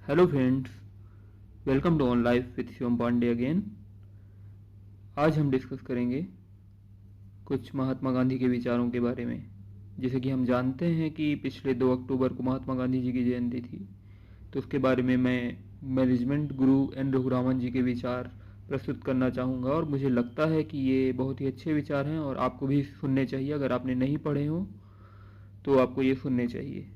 Hello friends, welcome to on life with Shivam Pandey again. आज हम discuss करेंगे कुछ महात्मा गांधी के विचारों के बारे में। जैसे कि हम जानते हैं कि पिछले 2 अक्टूबर को महात्मा गांधी जी की जयंती थी, तो उसके बारे में मैं मैनेजमेंट गुरु एन रघुरामन जी के विचार प्रस्तुत करना चाहूँगा। और मुझे लगता है कि ये बहुत ही अच्छे विचार हैं और आपको भी सुनने चाहिए। अगर आपने नहीं पढ़े हों तो आपको ये सुनने चाहिए।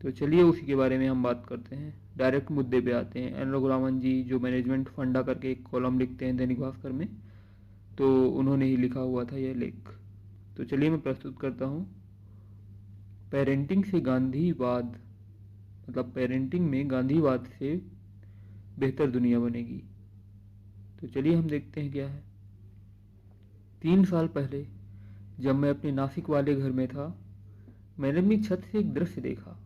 तो चलिए उसी के बारे में हम बात करते हैं। डायरेक्ट मुद्दे पे आते हैं। एन रघुरामन जी जो मैनेजमेंट फंडा करके एक कॉलम लिखते हैं दैनिक भास्कर में, तो उन्होंने ही लिखा हुआ था यह लेख। तो चलिए मैं प्रस्तुत करता हूँ। पेरेंटिंग से गांधीवाद, मतलब पेरेंटिंग में गांधीवाद से बेहतर दुनिया बनेगी। तो चलिए हम देखते हैं क्या है। 3 साल पहले जब मैं अपने नासिक वाले घर में था, मैंने अपनी छत से एक दृश्य देखा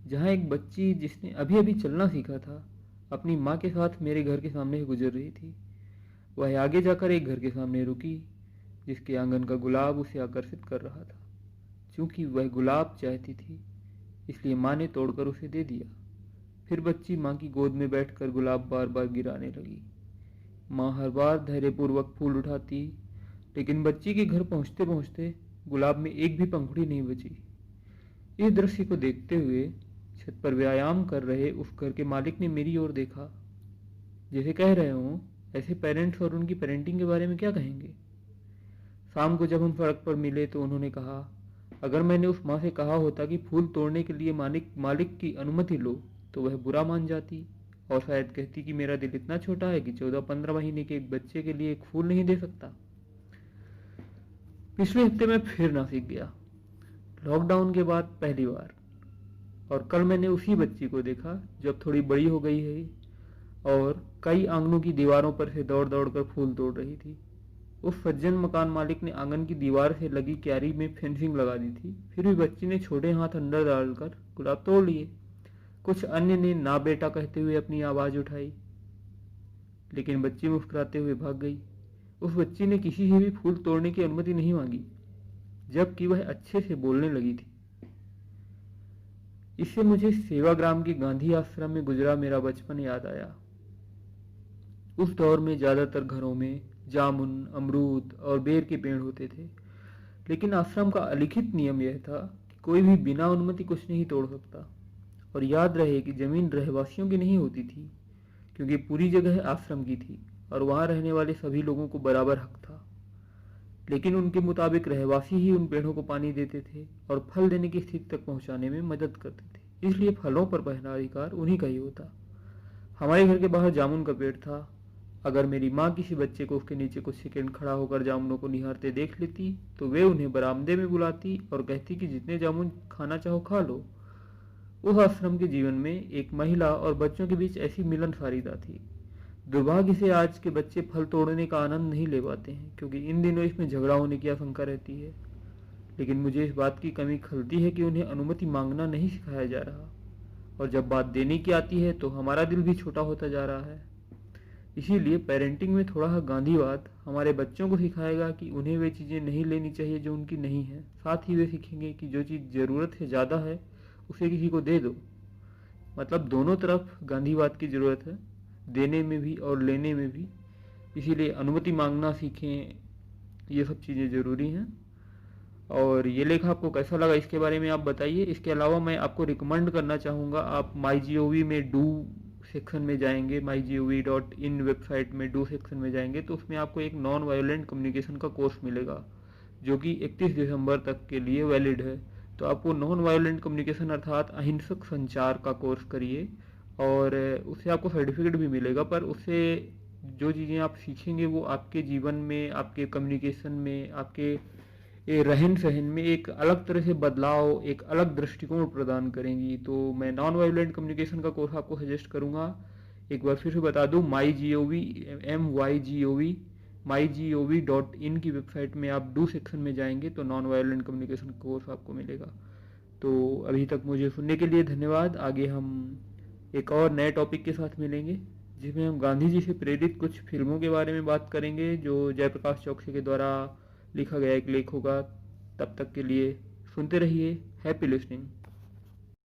जहाँ एक बच्ची जिसने अभी अभी चलना सीखा था अपनी माँ के साथ मेरे घर के सामने से गुजर रही थी। वह आगे जाकर एक घर के सामने रुकी जिसके आंगन का गुलाब उसे आकर्षित कर रहा था। चूंकि वह गुलाब चाहती थी इसलिए माँ ने तोड़कर उसे दे दिया। फिर बच्ची माँ की गोद में बैठकर गुलाब बार बार गिराने लगी। माँ हर बार धैर्यपूर्वक फूल उठाती, लेकिन बच्ची के घर पहुंचते पहुंचते गुलाब में एक भी पंखुड़ी नहीं बची। इस दृश्य को देखते हुए छत पर व्यायाम कर रहे उस घर के मालिक ने मेरी ओर देखा, जैसे कह रहे हों ऐसे पेरेंट्स और उनकी पेरेंटिंग के बारे में क्या कहेंगे। शाम को जब हम सड़क पर मिले तो उन्होंने कहा, अगर मैंने उस माँ से कहा होता कि फूल तोड़ने के लिए मालिक की अनुमति लो तो वह बुरा मान जाती और शायद कहती कि मेरा दिल इतना छोटा है कि 14-15 महीने के एक बच्चे के लिए एक फूल नहीं दे सकता। पिछले हफ्ते मैं फिर नासिक गया, लॉकडाउन के बाद पहली बार। और कल मैंने उसी बच्ची को देखा जो अब थोड़ी बड़ी हो गई है और कई आंगनों की दीवारों पर से दौड़ दौड़ कर फूल तोड़ रही थी। उस सज्जन मकान मालिक ने आंगन की दीवार से लगी क्यारी में फेंसिंग लगा दी थी, फिर भी बच्ची ने छोटे हाथ अंदर डालकर गुलाब तोड़ लिए। कुछ अन्य ने ना बेटा कहते हुए अपनी आवाज उठाई, लेकिन बच्ची मुस्कुराते हुए भाग गई। उस बच्ची ने किसी से भी फूल तोड़ने की अनुमति नहीं मांगी, जबकि वह अच्छे से बोलने लगी थी। इससे मुझे सेवाग्राम के गांधी आश्रम में गुजरा मेरा बचपन याद आया। उस दौर में ज्यादातर घरों में जामुन, अमरूद और बेर के पेड़ होते थे, लेकिन आश्रम का अलिखित नियम यह था कि कोई भी बिना अनुमति कुछ नहीं तोड़ सकता। और याद रहे कि जमीन रहवासियों की नहीं होती थी, क्योंकि पूरी जगह आश्रम की थी और वहां रहने वाले सभी लोगों को बराबर हक था। लेकिन उनके मुताबिक रहवासी ही उन पेड़ों को पानी देते थे और फल देने की स्थिति तक पहुंचाने में मदद करते थे, इसलिए फलों पर पहला अधिकार उन्हीं का ही होता। हमारे घर के बाहर जामुन का पेड़ था। अगर मेरी माँ किसी बच्चे को उसके नीचे कुछ सेकंड खड़ा होकर जामुनों को निहारते देख लेती तो वे उन्हें बरामदे में बुलाती और कहती कि जितने जामुन खाना चाहो खा लो। उस आश्रम के जीवन में एक महिला और बच्चों के बीच ऐसी मिलनसारिता थी। दुर्भाग्य से आज के बच्चे फल तोड़ने का आनंद नहीं ले पाते हैं, क्योंकि इन दिनों इसमें झगड़ा होने की आशंका रहती है। लेकिन मुझे इस बात की कमी खलती है कि उन्हें अनुमति मांगना नहीं सिखाया जा रहा, और जब बात देने की आती है तो हमारा दिल भी छोटा होता जा रहा है। इसीलिए पेरेंटिंग में थोड़ा गांधीवाद हमारे बच्चों को सिखाएगा कि उन्हें वे चीज़ें नहीं लेनी चाहिए जो उनकी नहीं है। साथ ही वे सीखेंगे कि जो चीज़ ज़रूरत से ज़्यादा है उसे किसी को दे दो। मतलब दोनों तरफ गांधीवाद की ज़रूरत है, देने में भी और लेने में भी। इसीलिए अनुमति मांगना सीखें, ये सब चीज़ें ज़रूरी हैं। और ये लेख आपको कैसा लगा इसके बारे में आप बताइए। इसके अलावा मैं आपको रिकमेंड करना चाहूँगा, आप MyGov में डू सेक्शन में जाएंगे, mygov.in वेबसाइट में डू सेक्शन में जाएंगे तो उसमें आपको एक नॉन वायलेंट कम्युनिकेशन का कोर्स मिलेगा जो कि 31 दिसंबर तक के लिए वैलिड है। तो आपको नॉन वायलेंट कम्युनिकेशन अर्थात अहिंसक संचार का कोर्स करिए और उससे आपको सर्टिफिकेट भी मिलेगा। पर उससे जो चीज़ें आप सीखेंगे वो आपके जीवन में, आपके कम्युनिकेशन में, आपके ये रहन सहन में एक अलग तरह से बदलाव, एक अलग दृष्टिकोण प्रदान करेंगी। तो मैं नॉन वायलेंट कम्युनिकेशन का कोर्स आपको सजेस्ट करूंगा। एक बार फिर से बता दूं, MyGov.in की वेबसाइट में आप डू सेक्शन में जाएंगे तो नॉन वायलेंट कम्युनिकेशन कोर्स आपको मिलेगा। तो अभी तक मुझे सुनने के लिए धन्यवाद। आगे हम एक और नए टॉपिक के साथ मिलेंगे जिसमें हम गांधी जी से प्रेरित कुछ फिल्मों के बारे में बात करेंगे जो जयप्रकाश चौकसी के द्वारा लिखा गया एक लेख होगा। तब तक के लिए सुनते रहिए। Happy listening.